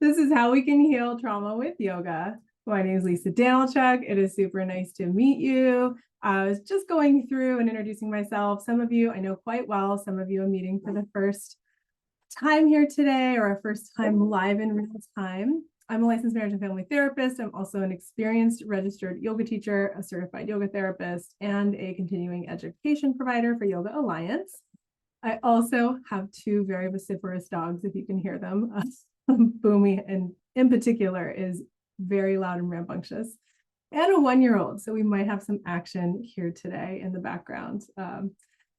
This is How We Can Heal Trauma with Yoga. My name is Lisa Danilchuk. It is super nice to meet you. I was just going through and introducing myself. Some of you I know quite well. Some of you I'm meeting for the first time here today or a first time live in real time. I'm a licensed marriage and family therapist. I'm also an experienced registered yoga teacher, a certified yoga therapist, and a continuing education provider for Yoga Alliance. I also have two very vociferous dogs, if you can hear them. Boomy, and in particular, is very loud and rambunctious, and a 1-year-old. So we might have some action here today in the background. I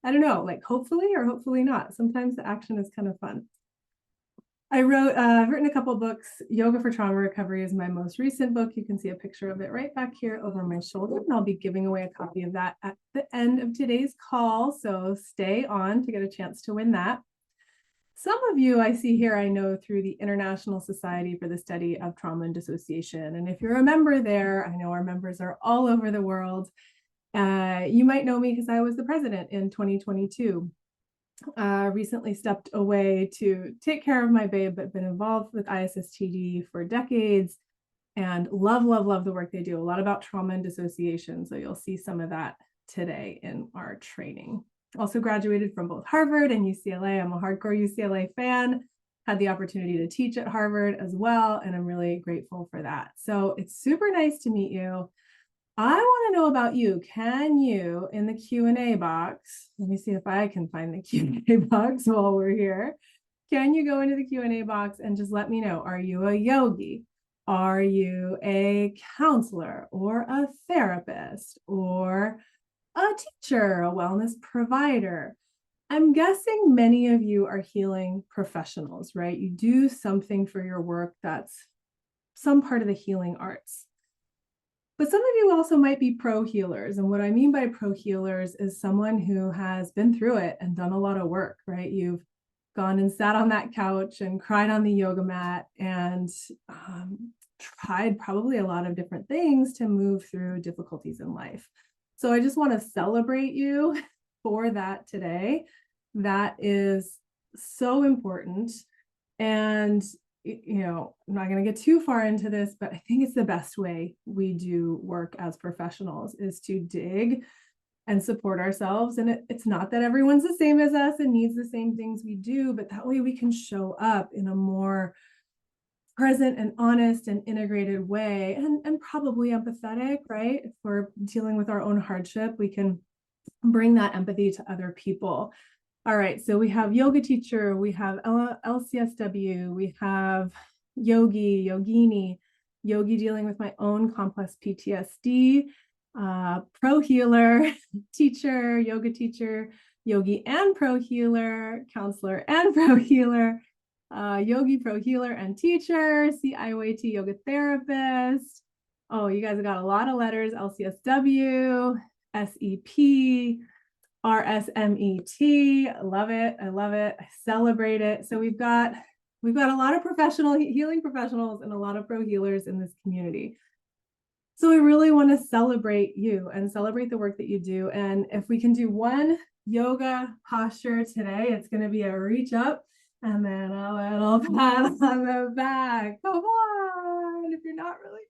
don't know, like hopefully or hopefully not. Sometimes the action is kind of fun. I've written a couple of books. Yoga for Trauma Recovery is my most recent book. You can see a picture of it right back here over my shoulder, and I'll be giving away a copy of that at the end of today's call. So stay on to get a chance to win that. Some of you I see here, I know through the International Society for the Study of Trauma and Dissociation. And if you're a member there, I know our members are all over the world. You might know me because I was the president in 2022. Recently stepped away to take care of my babe, but been involved with ISSTD for decades and love the work they do. A lot about trauma and dissociation. So you'll see some of that today in our training. Also graduated from both Harvard and UCLA. I'm a hardcore UCLA fan, had the opportunity to teach at Harvard as well, and I'm really grateful for that. So it's super nice to meet you. I want to know about you. Can you, in the Q&A box, let me see if I can find the Q&A box while we're here. Can you go into the Q&A box and just let me know, are you a yogi? Are you a counselor or a therapist or a teacher, a wellness provider? I'm guessing many of you are healing professionals, right? You do something for your work that's some part of the healing arts. But some of you also might be pro healers. And what I mean by pro healers is someone who has been through it and done a lot of work, right? You've gone and sat on that couch and cried on the yoga mat and tried probably a lot of different things to move through difficulties in life. So I just want to celebrate you for that today. That is so important. And I'm not going to get too far into this, but I think it's the best way we do work as professionals is to dig and support ourselves. And it's not that everyone's the same as us and needs the same things we do, but that way we can show up in a more present and honest and integrated way and probably empathetic, right? If we're dealing with our own hardship, we can bring that empathy to other people. All right, so we have yoga teacher, we have LCSW, we have yogi, yogini, yogi dealing with my own complex PTSD, pro healer, teacher, yogi and pro healer, counselor and pro healer, yogi, pro healer and teacher, CIYT yoga therapist. Oh, you guys have got a lot of letters, LCSW, SEP, RSMET. I love it. I celebrate it. So we've got a lot of professional healing professionals and a lot of pro healers in this community. So we really want to celebrate you and celebrate the work that you do. And if we can do one yoga posture today, it's going to be a reach up and then a little pat on the back. Come on. If you're not really,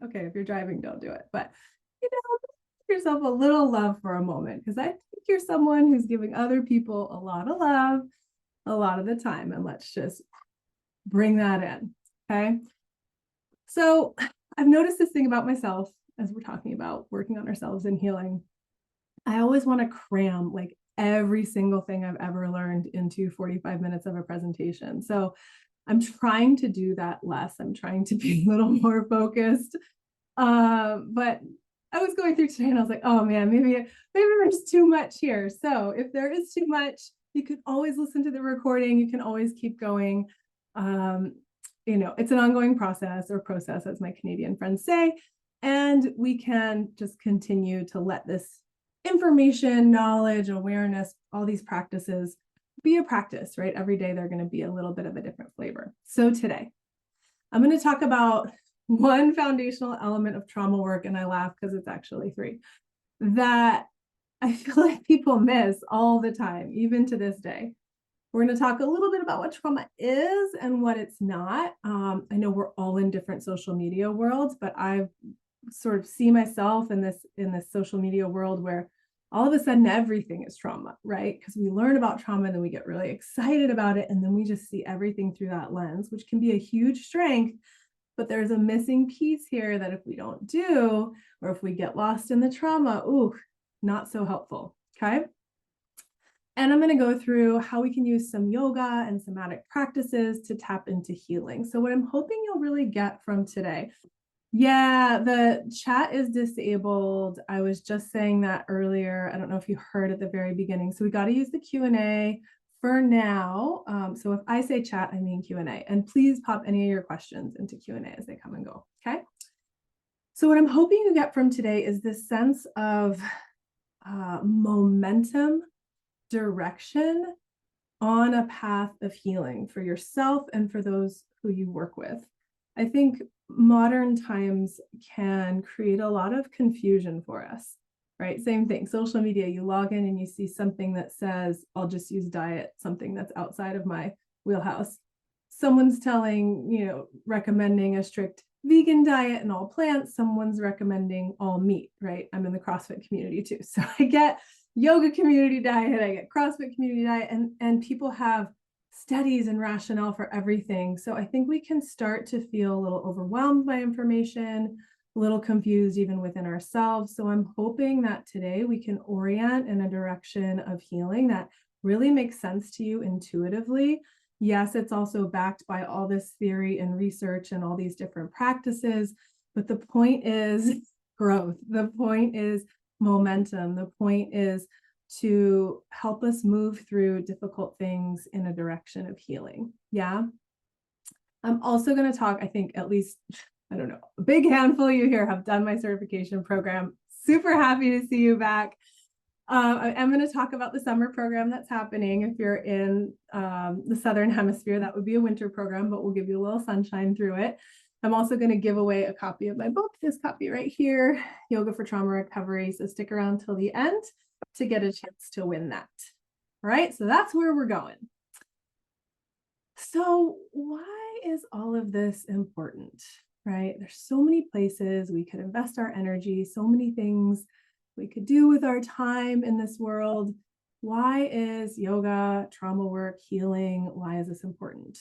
okay, if you're driving, don't do it. But give yourself a little love for a moment, because I think you're someone who's giving other people a lot of love a lot of the time. And let's just bring that in. Okay. So I've noticed this thing about myself as we're talking about working on ourselves and healing. I always want to cram like every single thing I've ever learned into 45 minutes of a presentation. So I'm trying to do that less. I'm trying to be a little more focused. But I was going through today and I was like, oh man, maybe there's too much here. So if there is too much, you could always listen to the recording. You can always keep going. It's an ongoing process, as my Canadian friends say, and we can just continue to let this information, knowledge, awareness, all these practices be a practice, right? Every day they're going to be a little bit of a different flavor. So today I'm going to talk about one foundational element of trauma work, and I laugh because it's actually 3, that I feel like people miss all the time, even to this day. We're going to talk a little bit about what trauma is and what it's not. I know we're all in different social media worlds, but I sort of see myself in this social media world where all of a sudden everything is trauma, right? Because we learn about trauma and then we get really excited about it, and then we just see everything through that lens, which can be a huge strength. But there's a missing piece here that if we don't do, or if we get lost in the trauma, ooh, not so helpful. Okay. And I'm going to go through how we can use some yoga and somatic practices to tap into healing. So what I'm hoping you'll really get from today. Yeah, the chat is disabled. I was just saying that earlier. I don't know if you heard at the very beginning. So we got to use the Q&A for now. So if I say chat, I mean Q&A. And please pop any of your questions into Q&A as they come and go. Okay. So what I'm hoping you get from today is this sense of momentum, direction on a path of healing for yourself and for those who you work with. I think modern times can create a lot of confusion for us, right? Same thing, social media, you log in and you see something that says, I'll just use diet, something that's outside of my wheelhouse. Someone's telling, recommending a strict vegan diet and all plants. Someone's recommending all meat, right? I'm in the CrossFit community too. So I get yoga community diet, I get CrossFit community diet, and people have studies and rationale for everything. So I think we can start to feel a little overwhelmed by information, a little confused even within ourselves. So I'm hoping that today we can orient in a direction of healing that really makes sense to you intuitively. Yes, it's also backed by all this theory and research and all these different practices, but the point is growth. The point is momentum. The point is to help us move through difficult things in a direction of healing. Yeah. I'm also going to talk, I think at least, I don't know, a big handful of you here have done my certification program. Super happy to see you back. I am going to talk about the summer program that's happening. If you're in the Southern Hemisphere, that would be a winter program, but we'll give you a little sunshine through it. I'm also going to give away a copy of my book, this copy right here, Yoga for Trauma Recovery. So stick around till the end to get a chance to win that. All right, so that's where we're going. So why is all of this important, right? There's so many places we could invest our energy, so many things we could do with our time in this world. Why is yoga, trauma work, healing, why is this important?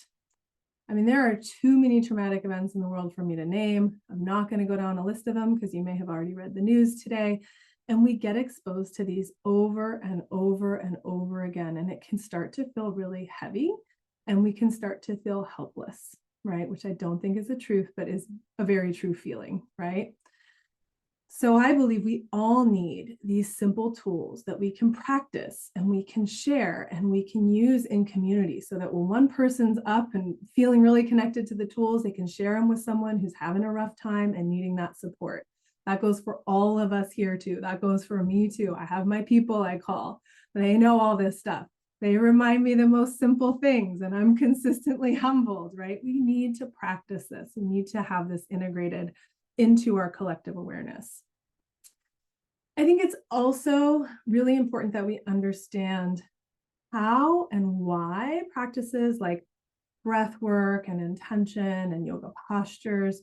I mean, there are too many traumatic events in the world for me to name. I'm not going to go down a list of them because you may have already read the news today. And we get exposed to these over and over and over again. And it can start to feel really heavy and we can start to feel helpless, right? Which I don't think is the truth, but is a very true feeling, right? So I believe we all need these simple tools that we can practice and we can share and we can use in community so that when one person's up and feeling really connected to the tools, they can share them with someone who's having a rough time and needing that support. That goes for all of us here too. That goes for me too. I have my people I call. They know all this stuff. They remind me the most simple things and I'm consistently humbled, right? We need to practice this. We need to have this integrated into our collective awareness. I think it's also really important that we understand how and why practices like breath work and intention and yoga postures,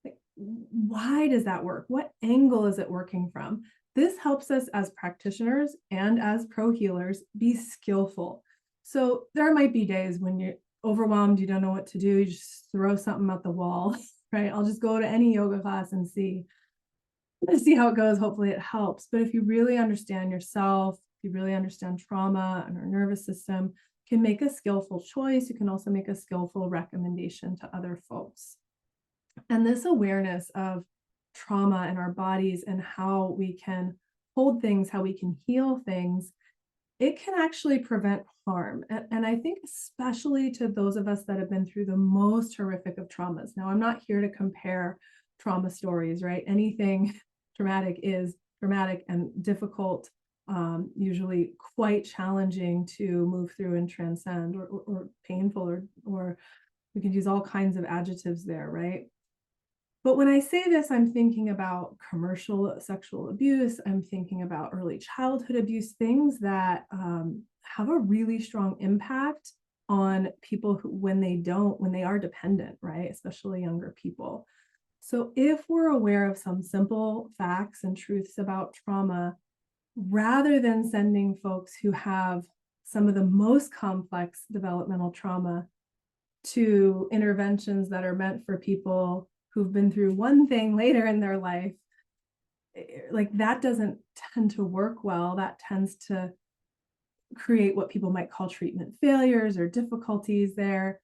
like, why does that work? What angle is it working from? This helps us as practitioners and as pro healers be skillful. So there might be days when you're overwhelmed, you don't know what to do, you just throw something at the wall, right? I'll just go to any yoga class and see how it goes. Hopefully it helps. But if you really understand yourself, if you really understand trauma and our nervous system, you can make a skillful choice. You can also make a skillful recommendation to other folks. And this awareness of trauma in our bodies and how we can hold things, how we can heal things, it can actually prevent harm. And I think especially to those of us that have been through the most horrific of traumas. Now, I'm not here to compare trauma stories, right? Anything traumatic is traumatic and difficult, usually quite challenging to move through and transcend, or painful, or we could use all kinds of adjectives there, right? But when I say this, I'm thinking about commercial sexual abuse. I'm thinking about early childhood abuse, things that have a really strong impact on people who, when they are dependent, right? Especially younger people. So if we're aware of some simple facts and truths about trauma, rather than sending folks who have some of the most complex developmental trauma to interventions that are meant for people who've been through one thing later in their life, like that doesn't tend to work well. That tends to create what people might call treatment failures or difficulties there.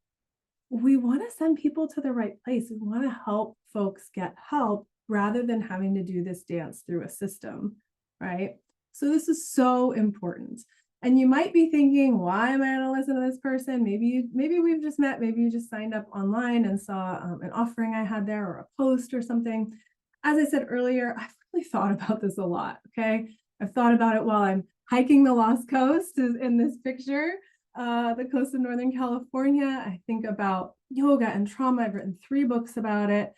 We want to send people to the right place. We want to help folks get help rather than having to do this dance through a system, right? So this is so important. And you might be thinking, why am I going to listen to this person? Maybe we've just met, maybe you just signed up online and saw an offering I had there or a post or something. As I said earlier, I've really thought about this a lot, okay? I've thought about it while I'm hiking the Lost Coast in this picture, the coast of Northern California. I think about yoga and trauma. I've written 3 books about it.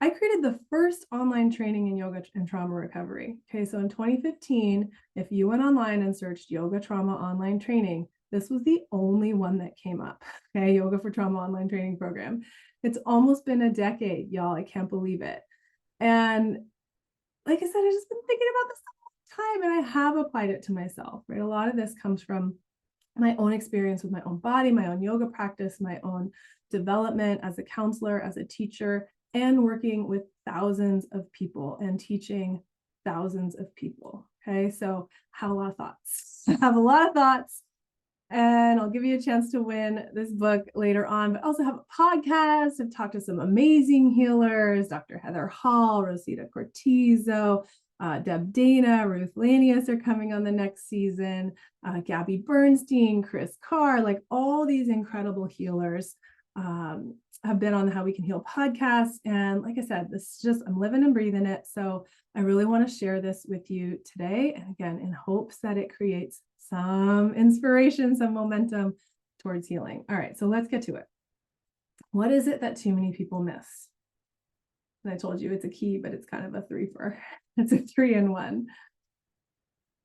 I created the first online training in yoga and trauma recovery. Okay, so in 2015, if you went online and searched yoga trauma online training, this was the only one that came up. Okay, yoga for trauma online training program. It's almost been a decade, y'all. I can't believe it. And like I said, I've just been thinking about this the whole time, and I have applied it to myself, right? A lot of this comes from my own experience with my own body, my own yoga practice, my own development as a counselor, as a teacher, and working with thousands of people and teaching thousands of people. Okay, so I have a lot of thoughts. I have a lot of thoughts, and I'll give you a chance to win this book later on, but I also have a podcast. I've talked to some amazing healers, Dr. Heather Hall, Rosita Cortizo, Deb Dana, Ruth Lanius are coming on the next season, Gabby Bernstein, Chris Carr, like all these incredible healers have been on the How We Can Heal podcast. And like I said, this is just, I'm living and breathing it. So I really want to share this with you today. And again, in hopes that it creates some inspiration, some momentum towards healing. All right, so let's get to it. What is it that too many people miss? And I told you it's a key, but it's kind of a 3-for. It's a 3-in-1.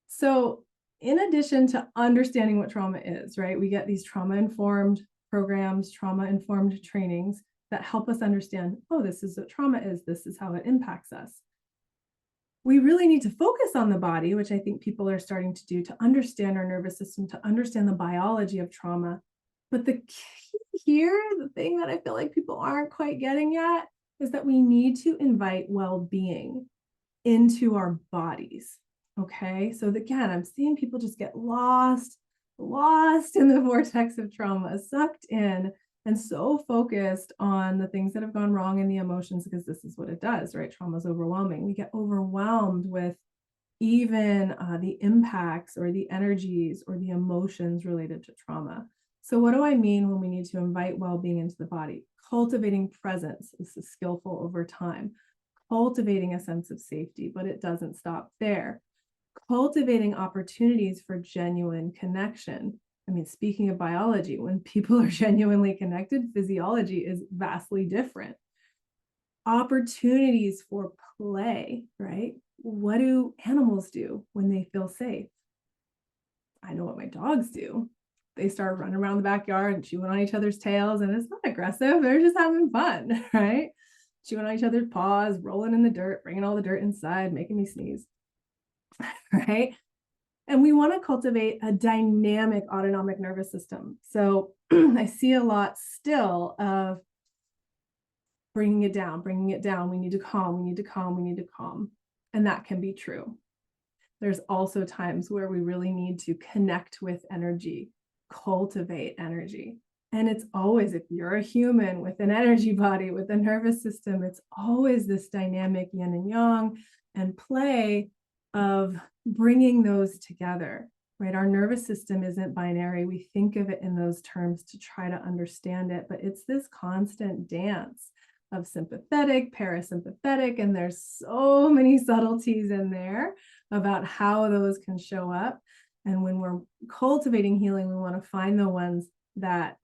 So in addition to understanding what trauma is, right, we get these trauma-informed programs, trauma-informed trainings that help us understand, oh, this is what trauma is, this is how it impacts us. We really need to focus on the body, which I think people are starting to do, to understand our nervous system, to understand the biology of trauma. But the key here, the thing that I feel like people aren't quite getting yet, is that we need to invite well-being into our bodies. Okay, so again, I'm seeing people just get lost in the vortex of trauma, sucked in, and so focused on the things that have gone wrong in the emotions, because this is what it does, right? Trauma is overwhelming. We get overwhelmed with even the impacts or the energies or the emotions related to trauma. So what do I mean when we need to invite well-being into the body? Cultivating presence. This is skillful over time. Cultivating a sense of safety, but it doesn't stop there. Cultivating opportunities for genuine connection. I mean, speaking of biology, when people are genuinely connected, physiology is vastly different. Opportunities for play, right? What do animals do when they feel safe? I know what my dogs do. They start running around the backyard and chewing on each other's tails, and it's not aggressive. They're just having fun, right? Chewing on each other's paws, rolling in the dirt, bringing all the dirt inside, making me sneeze, right? And we want to cultivate a dynamic autonomic nervous system. So I see a lot still of bringing it down. We need to calm, we need to calm, we need to calm. And that can be true. There's also times where we really need to connect with energy, cultivate energy. And it's always, if you're a human with an energy body, with a nervous system, it's always this dynamic yin and yang and play of bringing those together, right? Our nervous system isn't binary. We think of it in those terms to try to understand it, but it's this constant dance of sympathetic, parasympathetic, and there's so many subtleties in there about how those can show up. And when we're cultivating healing, we want to find the ones that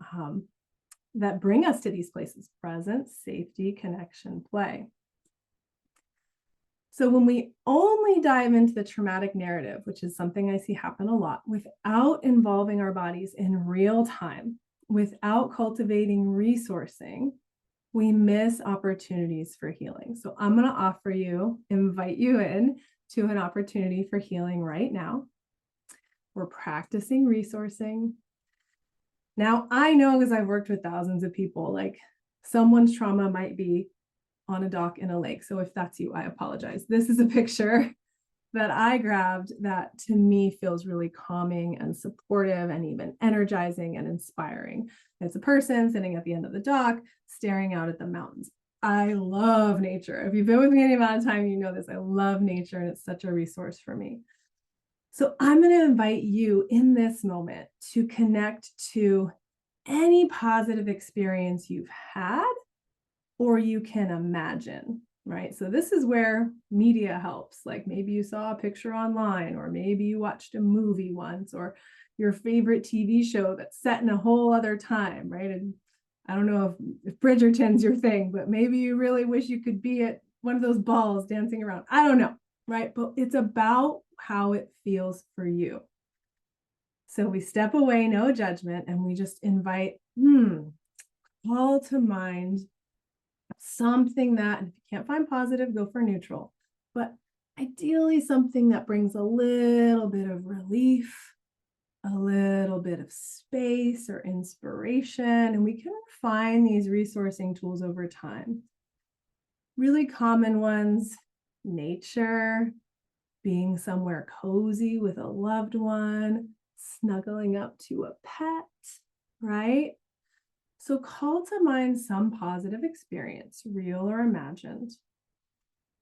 that bring us to these places: presence, safety, connection, play. So when we only dive into the traumatic narrative, which is something I see happen a lot, without involving our bodies in real time, without cultivating resourcing, we miss opportunities for healing. So I'm going to invite you in to an opportunity for healing right now. We're practicing resourcing. Now, I know because I've worked with thousands of people, like someone's trauma might be on a dock in a lake. So if that's you, I apologize. This is a picture that I grabbed that to me feels really calming and supportive and even energizing and inspiring. It's a person sitting at the end of the dock, staring out at the mountains. I love nature. If you've been with me any amount of time, you know this. I love nature and it's such a resource for me. So I'm going to invite you in this moment to connect to any positive experience you've had or you can imagine, right? So this is where media helps. Like maybe you saw a picture online, or maybe you watched a movie once, or your favorite TV show that's set in a whole other time, right? And I don't know if Bridgerton's your thing, but maybe you really wish you could be at one of those balls dancing around. I don't know, right? But it's about how it feels for you. So we step away, no judgment, and we just invite, call to mind something that, and if you can't find positive, go for neutral, but ideally something that brings a little bit of relief, a little bit of space or inspiration, and we can refine these resourcing tools over time. Really common ones: nature, being somewhere cozy with a loved one, snuggling up to a pet, right? So call to mind some positive experience, real or imagined.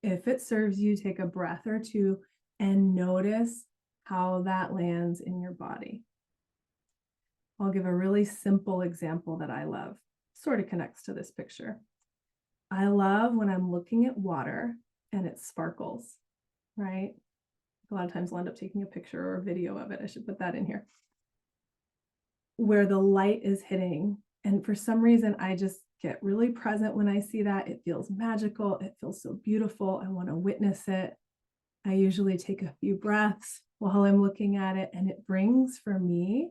If it serves you, take a breath or two and notice how that lands in your body. I'll give a really simple example that I love. Sort of connects to this picture. I love when I'm looking at water and it sparkles, right? A lot of times I'll end up taking a picture or a video of it. I should put that in here. Where the light is hitting. And for some reason, I just get really present when I see that. It feels magical. It feels so beautiful. I want to witness it. I usually take a few breaths while I'm looking at it. And it brings for me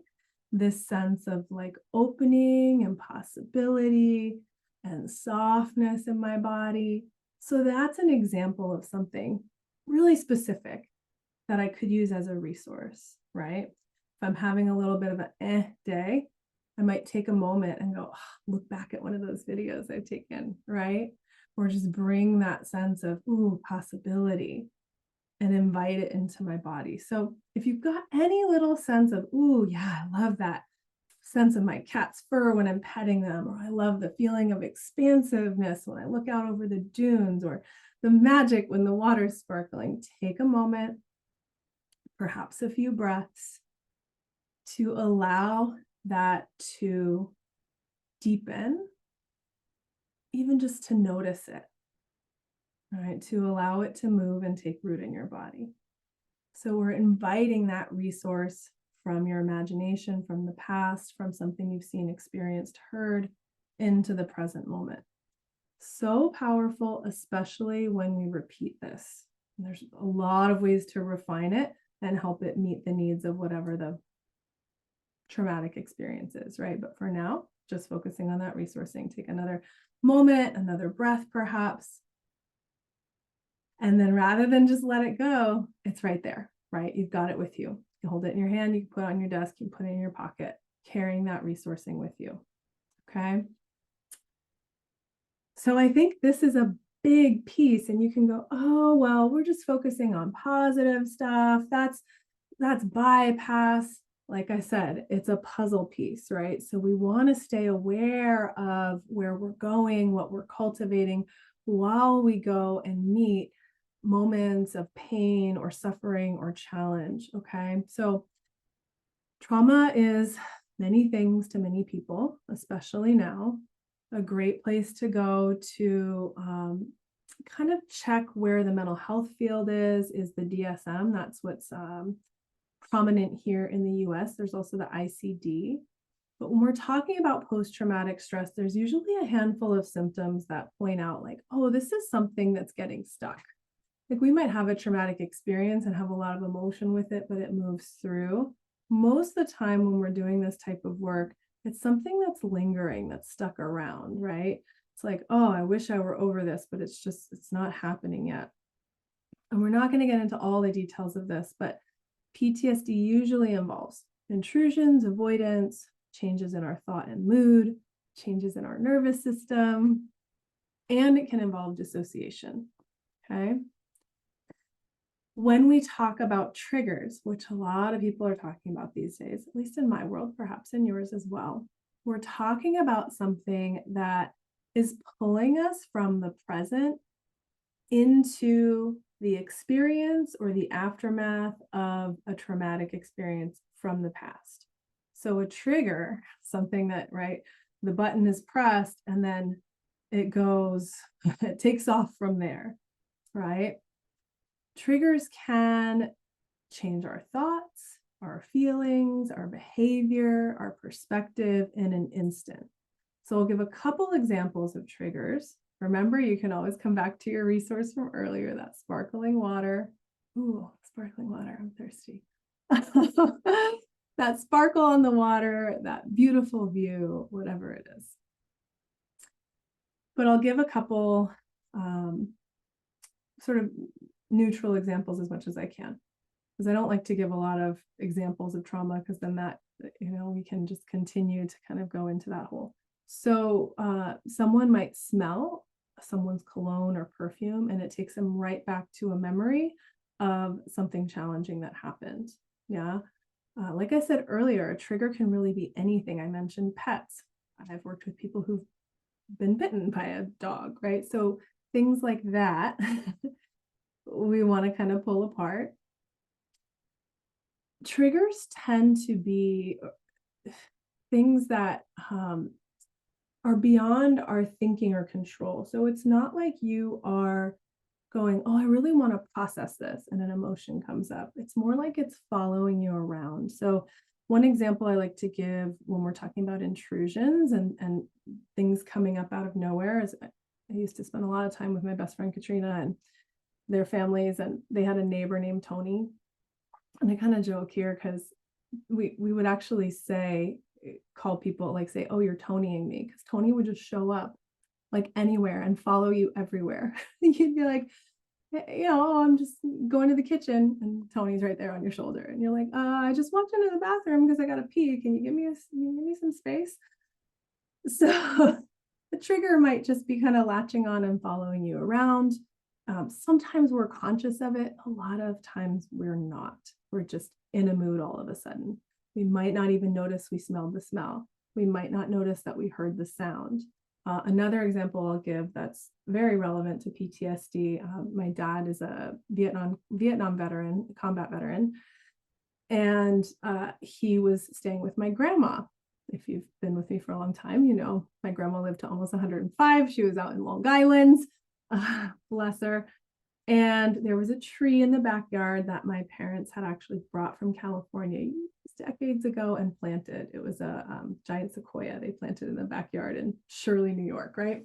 this sense of like opening and possibility and softness in my body. So that's an example of something really specific that I could use as a resource, right? If I'm having a little bit of an day, I might take a moment and go, look back at one of those videos I've taken, right? Or just bring that sense of, possibility and invite it into my body. So if you've got any little sense of, yeah, I love that sense of my cat's fur when I'm petting them, or I love the feeling of expansiveness when I look out over the dunes, or the magic when the water's sparkling, take a moment, perhaps a few breaths, to allow that to deepen, even just to notice it, right? To allow it to move and take root in your body. So we're inviting that resource from your imagination, from the past, from something you've seen, experienced, heard, into the present moment. So powerful, especially when we repeat this. And there's a lot of ways to refine it and help it meet the needs of whatever the traumatic experiences, right? But for now, just focusing on that resourcing. Take another moment, another breath perhaps. And then rather than just let it go, it's right there, right? You've got it with you. You hold it in your hand, you can put it on your desk, you can put it in your pocket, carrying that resourcing with you, okay? So I think this is a big piece, and you can go, oh, well, we're just focusing on positive stuff. That's bypass. Like I said, it's a puzzle piece, right? So we want to stay aware of where we're going, what we're cultivating while we go and meet moments of pain or suffering or challenge, okay? So trauma is many things to many people, especially now. A great place to go to kind of check where the mental health field is the DSM. That's what's prominent here in the US. There's also the ICD. But when we're talking about post-traumatic stress, there's usually a handful of symptoms that point out like, oh, this is something that's getting stuck. Like we might have a traumatic experience and have a lot of emotion with it, but it moves through. Most of the time when we're doing this type of work, it's something that's lingering, that's stuck around, right? It's like, oh, I wish I were over this, but it's not happening yet. And we're not going to get into all the details of this, but PTSD usually involves intrusions, avoidance, changes in our thought and mood, changes in our nervous system, and it can involve dissociation. Okay. When we talk about triggers, which a lot of people are talking about these days, at least in my world, perhaps in yours as well, we're talking about something that is pulling us from the present into the experience or the aftermath of a traumatic experience from the past. So a trigger, something that, right, the button is pressed and then it goes, it takes off from there, right? Triggers can change our thoughts, our feelings, our behavior, our perspective in an instant. So I'll give a couple examples of triggers. Remember, you can always come back to your resource from earlier, that sparkling water. Ooh, sparkling water, I'm thirsty. That sparkle on the water, that beautiful view, whatever it is. But I'll give a couple sort of neutral examples as much as I can, because I don't like to give a lot of examples of trauma, because then that, we can just continue to kind of go into that hole. So someone might smell someone's cologne or perfume, and it takes them right back to a memory of something challenging that happened. Yeah. Like I said earlier, a trigger can really be anything. I mentioned pets. I've worked with people who've been bitten by a dog, right? So things like that, we want to kind of pull apart. Triggers tend to be things that are beyond our thinking or control. So it's not like you are going, oh, I really want to process this, and an emotion comes up. It's more like it's following you around. So one example I like to give when we're talking about intrusions and things coming up out of nowhere is, I used to spend a lot of time with my best friend Katrina and their families, and they had a neighbor named Tony. And I kind of joke here because we would actually call people, like say, oh, you're Tonying me, because Tony would just show up like anywhere and follow you everywhere. You'd be like, hey, oh, I'm just going to the kitchen, and Tony's right there on your shoulder, and you're like, I just walked into the bathroom because I got to pee. Can you give me some space? So the trigger might just be kind of latching on and following you around. Sometimes we're conscious of it. A lot of times we're not. We're just in a mood all of a sudden. We might not even notice we smelled the smell. We might not notice that we heard the sound. Another example I'll give that's very relevant to PTSD. My dad is a Vietnam veteran, combat veteran, and he was staying with my grandma. If you've been with me for a long time, my grandma lived to almost 105. She was out in Long Island, bless her. And there was a tree in the backyard that my parents had actually brought from California decades ago and planted. It was a giant sequoia they planted in the backyard in Shirley, New York, right?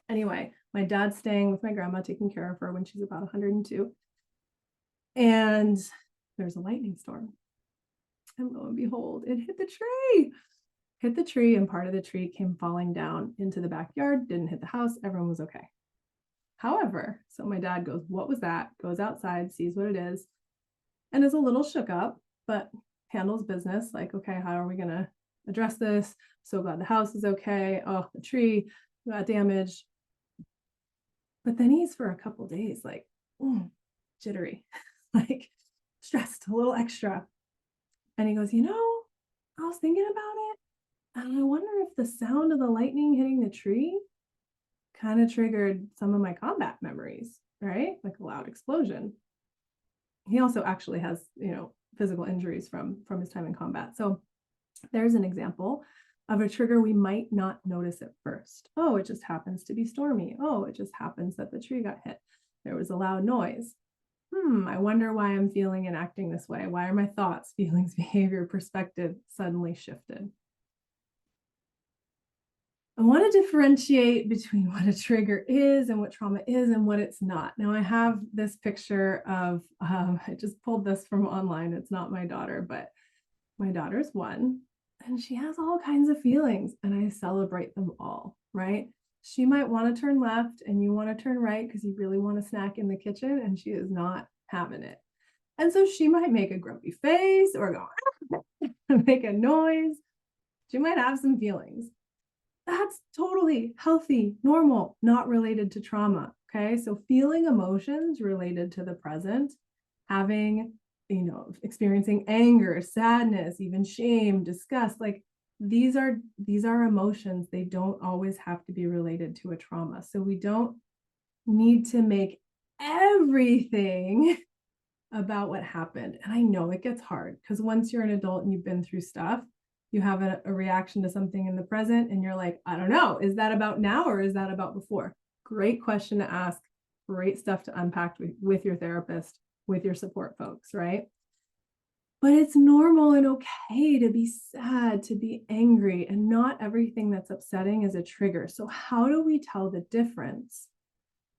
Anyway, my dad's staying with my grandma, taking care of her when she's about 102. And there's a lightning storm. And lo and behold, it hit the tree, and part of the tree came falling down into the backyard, didn't hit the house. Everyone was okay. However, so my dad goes, what was that? Goes outside, sees what it is, and is a little shook up, but handles business. Like, okay, how are we going to address this? So glad the house is okay. Oh, the tree got damaged. But then he's for a couple days like jittery, like stressed, a little extra. And he goes, I was thinking about it, and I wonder if the sound of the lightning hitting the tree kind of triggered some of my combat memories, right? Like a loud explosion. He also actually has, physical injuries from his time in combat. So there's an example of a trigger we might not notice at first. Oh, it just happens to be stormy. Oh, it just happens that the tree got hit. There was a loud noise. I wonder why I'm feeling and acting this way. Why are my thoughts, feelings, behavior, perspective suddenly shifted? I want to differentiate between what a trigger is and what trauma is and what it's not. Now, I have this picture of, I just pulled this from online. It's not my daughter, but my daughter's one, and she has all kinds of feelings, and I celebrate them all, right? She might want to turn left and you want to turn right because you really want a snack in the kitchen, and she is not having it. And so she might make a grumpy face or go make a noise. She might have some feelings. That's totally healthy, normal, not related to trauma. Okay. So feeling emotions related to the present, having, experiencing anger, sadness, even shame, disgust, like these are emotions. They don't always have to be related to a trauma. So we don't need to make everything about what happened. And I know it gets hard because once you're an adult and you've been through stuff, you have a reaction to something in the present and you're like, I don't know, is that about now or is that about before? Great question to ask. Great stuff to unpack with your therapist, with your support folks, right? But it's normal and okay to be sad, to be angry, and not everything that's upsetting is a trigger. So how do we tell the difference?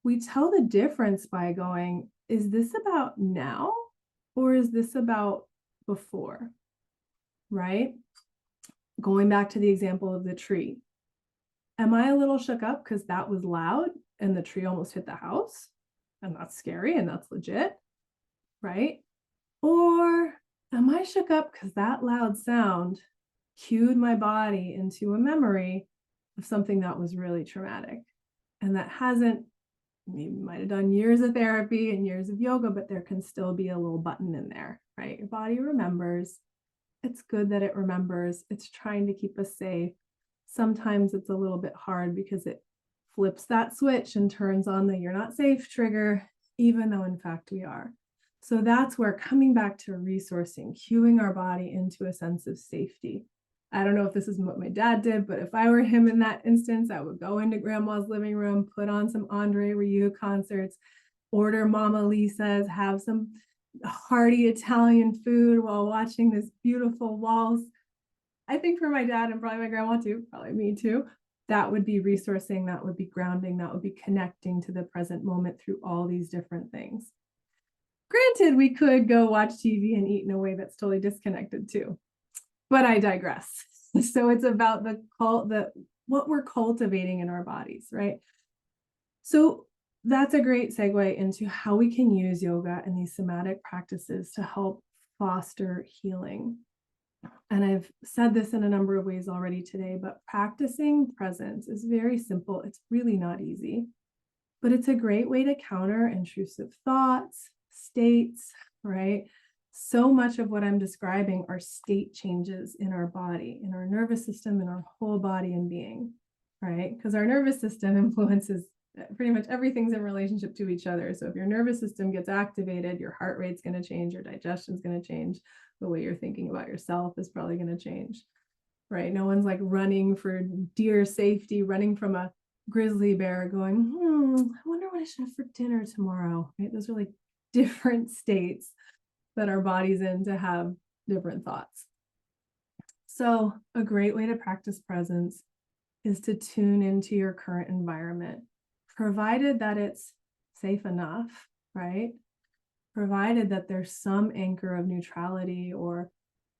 We tell the difference by going, is this about now or is this about before? Right? Going back to the example of the tree. Am I a little shook up because that was loud and the tree almost hit the house? And that's scary and that's legit, right? Or am I shook up because that loud sound cued my body into a memory of something that was really traumatic and that hasn't, maybe might have done years of therapy and years of yoga, but there can still be a little button in there, right? Your body remembers. It's good that it remembers. It's trying to keep us safe. Sometimes it's a little bit hard because it flips that switch and turns on the you're not safe trigger, even though in fact we are. So that's where coming back to resourcing, cueing our body into a sense of safety. I don't know if this is what my dad did, but if I were him in that instance, I would go into grandma's living room, put on some Andre Rieu concerts, order Mama Lisa's, have some hearty Italian food while watching this beautiful waltz. I think for my dad and probably my grandma too, probably me too, that would be resourcing, that would be grounding, that would be connecting to the present moment through all these different things. Granted, we could go watch TV and eat in a way that's totally disconnected too, but I digress. So it's about what we're cultivating in our bodies, right? So that's a great segue into how we can use yoga and these somatic practices to help foster healing. And I've said this in a number of ways already today, but practicing presence is very simple. It's really not easy, but it's a great way to counter intrusive thoughts, states, right? So much of what I'm describing are state changes in our body, in our nervous system, in our whole body and being, right? Because our nervous system influences pretty much everything's in relationship to each other. So if your nervous system gets activated, your heart rate's going to change, your digestion's going to change, the way you're thinking about yourself is probably going to change, right? No one's like running for deer safety, running from a grizzly bear going, I wonder what I should have for dinner tomorrow, right? Those are like different states that our body's in to have different thoughts. So a great way to practice presence is to tune into your current environment, provided that it's safe enough, right? Provided that there's some anchor of neutrality or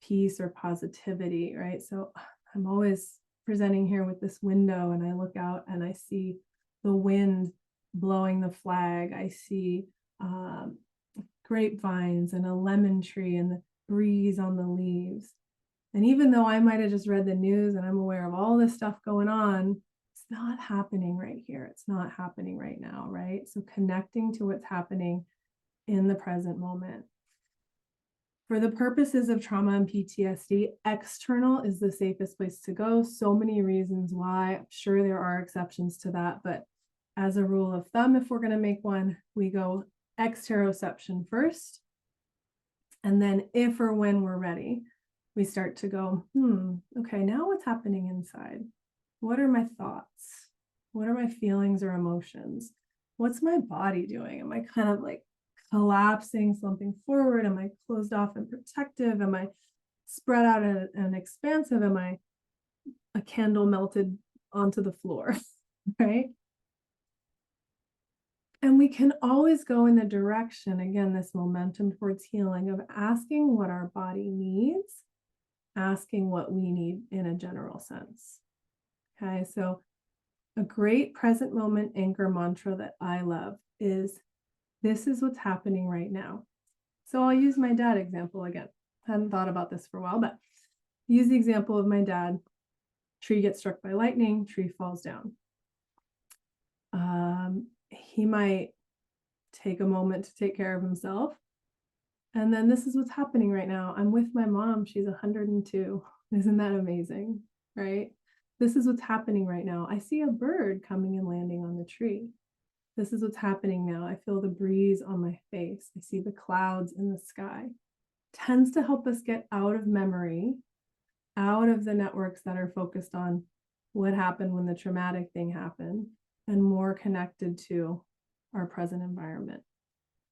peace or positivity, right? So I'm always presenting here with this window and I look out and I see the wind blowing the flag. I see grapevines and a lemon tree and the breeze on the leaves. And even though I might have just read the news and I'm aware of all this stuff going on, it's not happening right here. It's not happening right now, right? So connecting to what's happening in the present moment. For the purposes of trauma and PTSD, external is the safest place to go. So many reasons why. I'm sure there are exceptions to that, but as a rule of thumb, if we're going to make one, we go exteroception first. And then if or when we're ready, we start to go, okay, now what's happening inside? What are my thoughts? What are my feelings or emotions? What's my body doing? Am I kind of like collapsing, slumping forward? Am I closed off and protective? Am I spread out and expansive? Am I a candle melted onto the floor, right? And we can always go in the direction, again, this momentum towards healing of asking what our body needs, asking what we need in a general sense. Okay, so a great present moment anchor mantra that I love is, this is what's happening right now. So I'll use my dad example again. I hadn't thought about this for a while, but use the example of my dad. Tree gets struck by lightning, tree falls down. He might take a moment to take care of himself. And then this is what's happening right now. I'm with my mom. She's 102. Isn't that amazing? Right? This is what's happening right now. I see a bird coming and landing on the tree. This is what's happening now. I feel the breeze on my face. I see the clouds in the sky. Tends to help us get out of memory, out of the networks that are focused on what happened when the traumatic thing happened, and more connected to our present environment.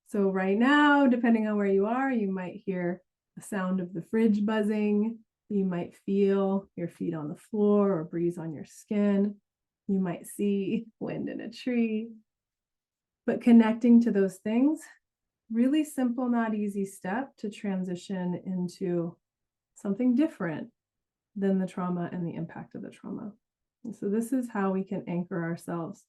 So right now, depending on where you are, you might hear the sound of the fridge buzzing. You might feel your feet on the floor or breeze on your skin. You might see wind in a tree. But connecting to those things, really simple, not easy step to transition into something different than the trauma and the impact of the trauma. And so this is how we can anchor ourselves.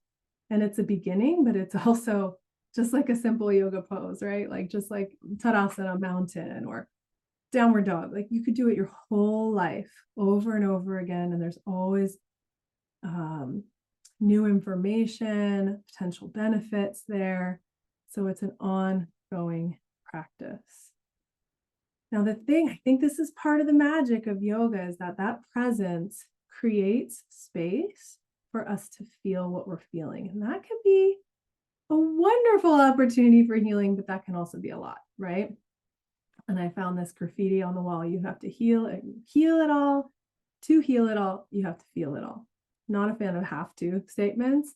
And it's a beginning, but it's also just like a simple yoga pose, right? Like just like Tadasana mountain or downward dog. Like you could do it your whole life over and over again. And there's always new information, potential benefits there. So it's an ongoing practice. Now, the thing, I think this is part of the magic of yoga, is that that presence creates space for us to feel what we're feeling. And that can be a wonderful opportunity for healing, but that can also be a lot, right? And I found this graffiti on the wall. You have to heal it all. To heal it all, you have to feel it all. Not a fan of have to statements,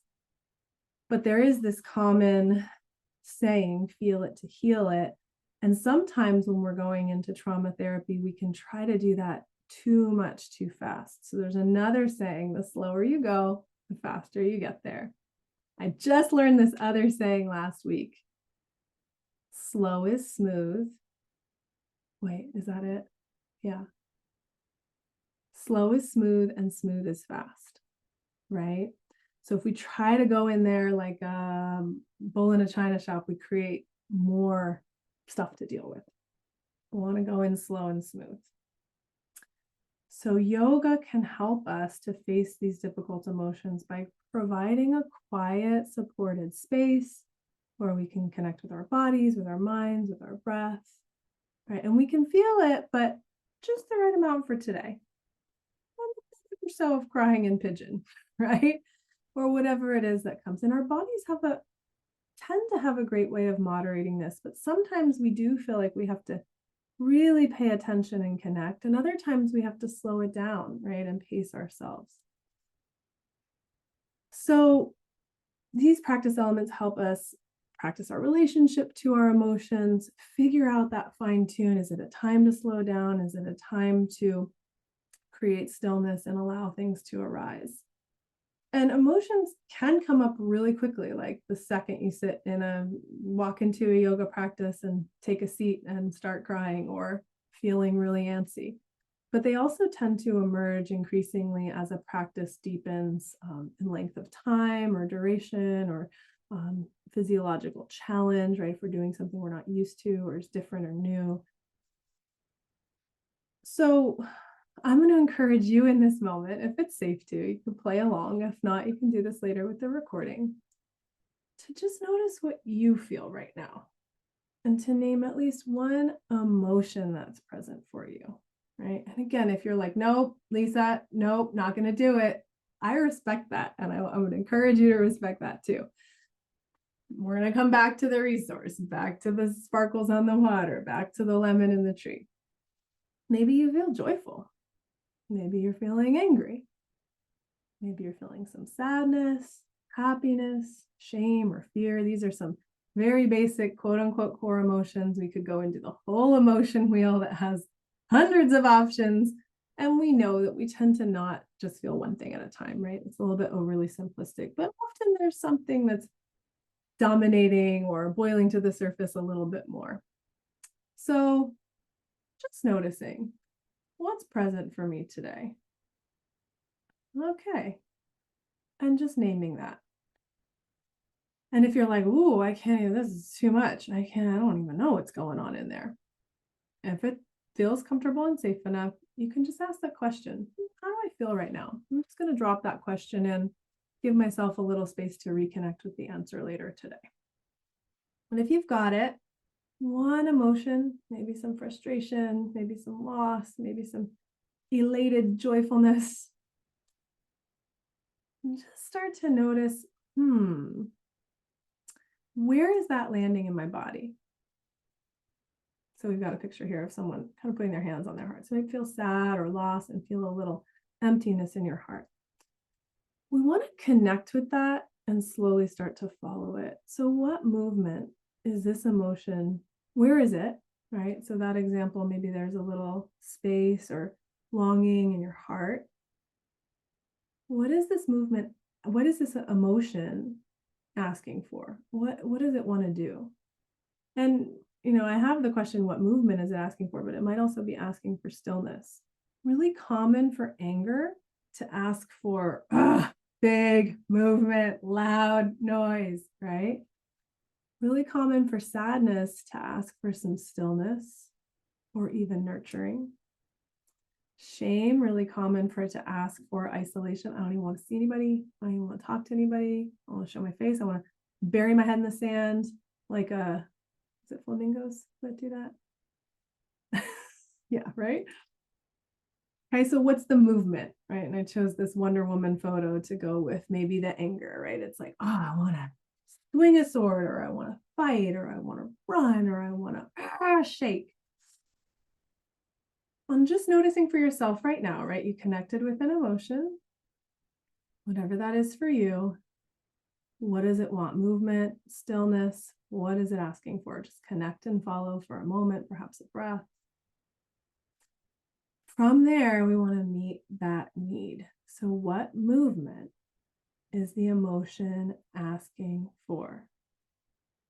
but there is this common saying, feel it to heal it. And sometimes when we're going into trauma therapy, we can try to do that too much, too fast. So there's another saying, the slower you go, the faster you get there. I just learned this other saying last week. Slow is smooth. Wait, is that it? Yeah. Slow is smooth and smooth is fast, right? So if we try to go in there like a bull in a china shop, we create more stuff to deal with. We want to go in slow and smooth. So yoga can help us to face these difficult emotions by providing a quiet, supported space where we can connect with our bodies, with our minds, with our breath, right? And we can feel it, but just the right amount for today. Or so of crying in pigeon, right? Or whatever it is that comes in. Our bodies tend to have a great way of moderating this, but sometimes we do feel like we have to really pay attention and connect. And other times we have to slow it down, right? And pace ourselves. So these practice elements help us practice our relationship to our emotions, figure out that fine tune. Is it a time to slow down? Is it a time to create stillness and allow things to arise? And emotions can come up really quickly, like the second you walk into a yoga practice and take a seat and start crying or feeling really antsy. But they also tend to emerge increasingly as a practice deepens in length of time or duration or physiological challenge, right? If we're doing something we're not used to or is different or new. So I'm going to encourage you in this moment, if it's safe to, you can play along. If not, you can do this later with the recording, to just notice what you feel right now and to name at least one emotion that's present for you, right? And again, if you're like, nope, Lisa, nope, not going to do it, I respect that. And I would encourage you to respect that too. We're going to come back to the resource, back to the sparkles on the water, back to the lemon in the tree. Maybe you feel joyful. Maybe you're feeling angry. Maybe you're feeling some sadness, happiness, shame, or fear. These are some very basic quote unquote core emotions. We could go into the whole emotion wheel that has hundreds of options. And we know that we tend to not just feel one thing at a time, right? It's a little bit overly simplistic, but often there's something that's dominating or boiling to the surface a little bit more. So just noticing what's present for me today. Okay. And just naming that. And if you're like, ooh, I can't, this is too much. I don't even know what's going on in there. If it feels comfortable and safe enough, you can just ask that question. How do I feel right now? I'm just going to drop that question in, give myself a little space to reconnect with the answer later today. And if you've got it, one emotion, maybe some frustration, maybe some loss, maybe some elated joyfulness, and just start to notice, where is that landing in my body? So we've got a picture here of someone kind of putting their hands on their heart. So maybe feel sad or lost and feel a little emptiness in your heart. We want to connect with that and slowly start to follow it. So what movement is this emotion? Where is it? Right? So that example, maybe there's a little space or longing in your heart. What is this movement? What is this emotion asking for? What does it want to do? And I have the question, what movement is it asking for? But it might also be asking for stillness. Really common for anger to ask for big movement, loud noise, right? Really common for sadness to ask for some stillness or even nurturing. Shame, really common for it to ask for isolation. I don't even want to see anybody. I don't even want to talk to anybody. I want to show my face. I want to bury my head in the sand like is it flamingos that do that? Yeah, right? Okay, so what's the movement, right? And I chose this Wonder Woman photo to go with maybe the anger, right? It's like, I want to swing a sword, or I want to fight, or I want to run, or I want to shake. I'm just noticing for yourself right now, right? You connected with an emotion, whatever that is for you. What does it want? Movement, stillness. What is it asking for? Just connect and follow for a moment, perhaps a breath. From there, we want to meet that need. So what movement is the emotion asking for?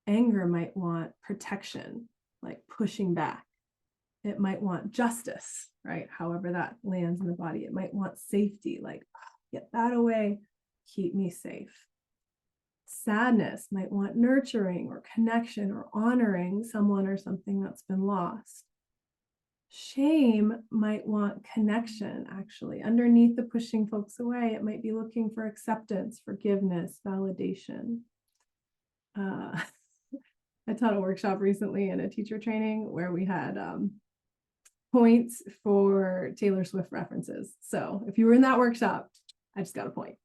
Anger might want protection, like pushing back. It might want justice, right? However that lands in the body. It might want safety, like get that away, keep me safe. Sadness might want nurturing or connection or honoring someone or something that's been lost. Shame might want connection, actually. Underneath the pushing folks away, it might be looking for acceptance, forgiveness, validation. I taught a workshop recently in a teacher training where we had points for Taylor Swift references. So if you were in that workshop, I just got a point.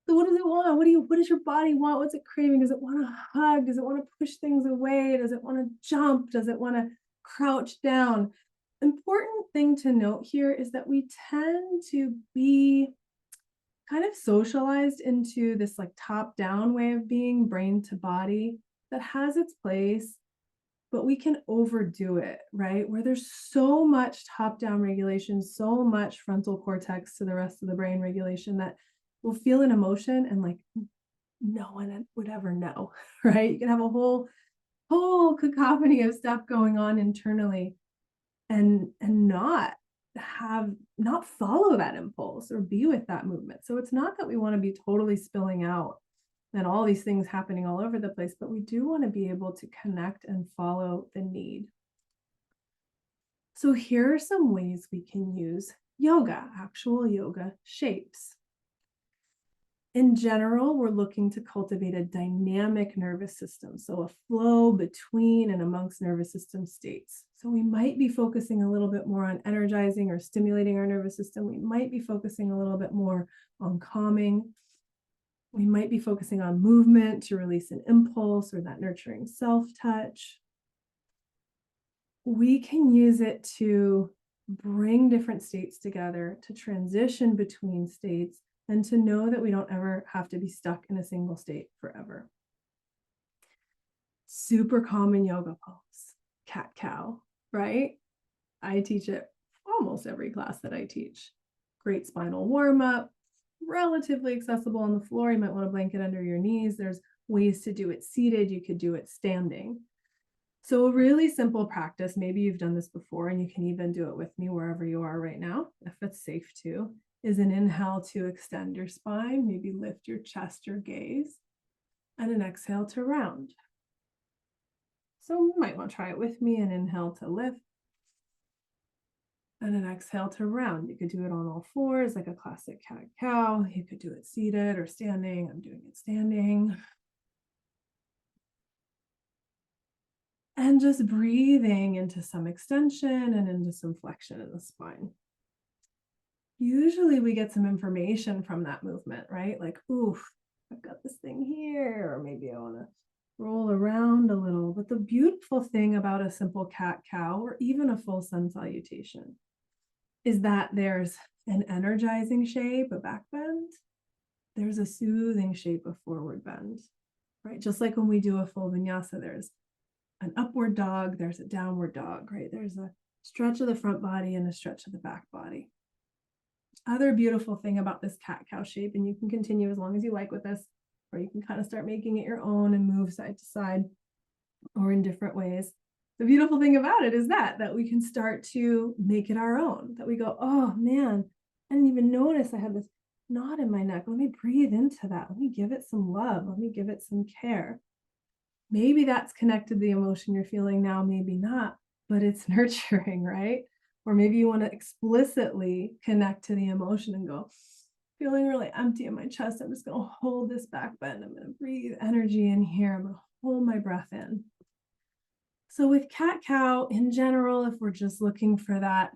So what does it want? What does your body want? What's it craving? Does it want to hug? Does it want to push things away? Does it want to jump? Does it want to crouch down? Important thing to note here is that we tend to be kind of socialized into this like top-down way of being, brain to body, that has its place, but we can overdo it, right? Where there's so much top-down regulation, so much frontal cortex to the rest of the brain regulation that we'll feel an emotion and like no one would ever know, right? You can have a whole cacophony of stuff going on internally and not follow that impulse or be with that movement. So it's not that we want to be totally spilling out and all these things happening all over the place, but we do want to be able to connect and follow the need. So here are some ways we can use yoga, actual yoga shapes. In general, we're looking to cultivate a dynamic nervous system, so a flow between and amongst nervous system states. So we might be focusing a little bit more on energizing or stimulating our nervous system. We might be focusing a little bit more on calming. We might be focusing on movement to release an impulse or that nurturing self-touch. We can use it to bring different states together, to transition between states, and to know that we don't ever have to be stuck in a single state forever. Super common yoga pose, cat cow, right? I teach it almost every class that I teach. Great spinal warm up, relatively accessible on the floor. You might want a blanket under your knees. There's ways to do it seated. You could do it standing. So a really simple practice, maybe you've done this before and you can even do it with me wherever you are right now, if it's safe to, is an inhale to extend your spine, maybe lift your chest or gaze, and an exhale to round. So you might want to try it with me, an inhale to lift and an exhale to round. You could do it on all fours like a classic cat-cow. You could do it seated or standing. I'm doing it standing. And just breathing into some extension and into some flexion in the spine. Usually we get some information from that movement, right? Like, oof, I've got this thing here, or maybe I want to roll around a little. But the beautiful thing about a simple cat-cow or even a full sun salutation is that there's an energizing shape, a back bend. There's a soothing shape, a forward bend, right? Just like when we do a full vinyasa, there's an upward dog, there's a downward dog, right? There's a stretch of the front body and a stretch of the back body. Other beautiful thing about this cat-cow shape, and you can continue as long as you like with this, or you can kind of start making it your own and move side to side or in different ways. The beautiful thing about it is that we can start to make it our own, that we go, oh man, I didn't even notice I had this knot in my neck. Let me breathe into that. Let me give it some love. Let me give it some care. Maybe that's connected to the emotion you're feeling now, maybe not, but it's nurturing, right? Or maybe you want to explicitly connect to the emotion and go, feeling really empty in my chest. I'm just going to hold this back bend. I'm going to breathe energy in here. I'm going to hold my breath in. So with cat-cow in general, if we're just looking for that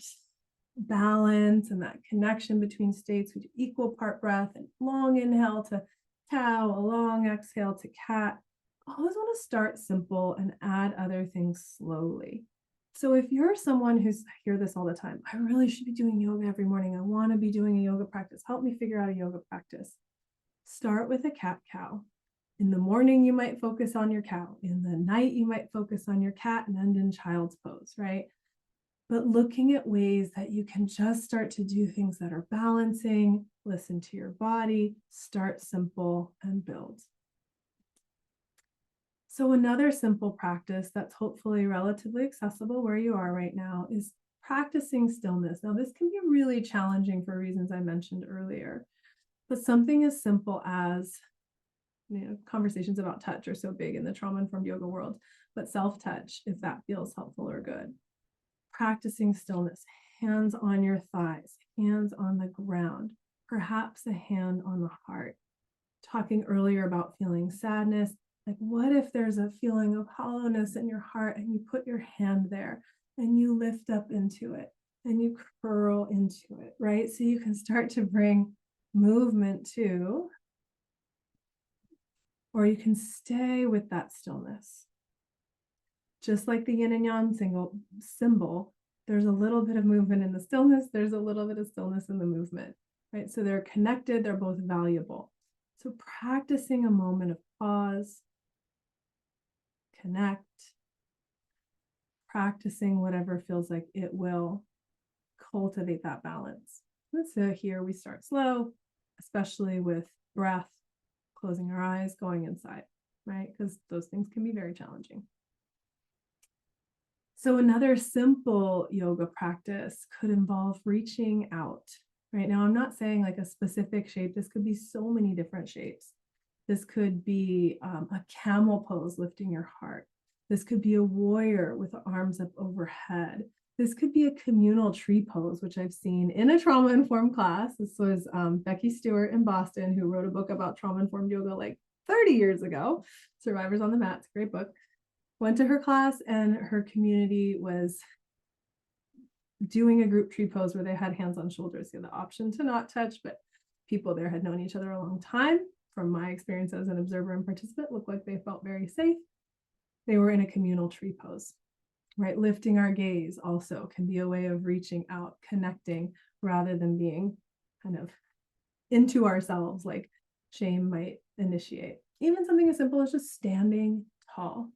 balance and that connection between states, we do equal part breath and long inhale to cow, a long exhale to cat. I always want to start simple and add other things slowly. So if you're someone who's, I hear this all the time, I really should be doing yoga every morning. I want to be doing a yoga practice. Help me figure out a yoga practice. Start with a cat-cow. In the morning, you might focus on your cow. In the night, you might focus on your cat and end in child's pose, right? But looking at ways that you can just start to do things that are balancing, listen to your body, start simple and build. So another simple practice that's hopefully relatively accessible where you are right now is practicing stillness. Now, this can be really challenging for reasons I mentioned earlier, but something as simple as, conversations about touch are so big in the trauma-informed yoga world, but self-touch, if that feels helpful or good. Practicing stillness, hands on your thighs, hands on the ground, perhaps a hand on the heart. Talking earlier about feeling sadness, like what if there's a feeling of hollowness in your heart and you put your hand there and you lift up into it and you curl into it, right? So you can start to bring movement to, or you can stay with that stillness. Just like the yin and yang symbol, there's a little bit of movement in the stillness, there's a little bit of stillness in the movement, right? So they're connected, they're both valuable. So practicing a moment of pause, connect, practicing whatever feels like it will cultivate that balance. So here we start slow, especially with breath, closing our eyes, going inside, right? Because those things can be very challenging. So another simple yoga practice could involve reaching out. Right now, I'm not saying like a specific shape. This could be so many different shapes. This could be a camel pose, lifting your heart. This could be a warrior with the arms up overhead. This could be a communal tree pose, which I've seen in a trauma-informed class. This was Becky Stewart in Boston, who wrote a book about trauma-informed yoga like 30 years ago. Survivors on the Mat, it's a great book. Went to her class and her community was doing a group tree pose where they had hands on shoulders. So the option to not touch, but people there had known each other a long time. From my experience as an observer and participant, looked like they felt very safe. They were in a communal tree pose, right? Lifting our gaze also can be a way of reaching out, connecting, rather than being kind of into ourselves like shame might initiate. Even something as simple as just standing tall.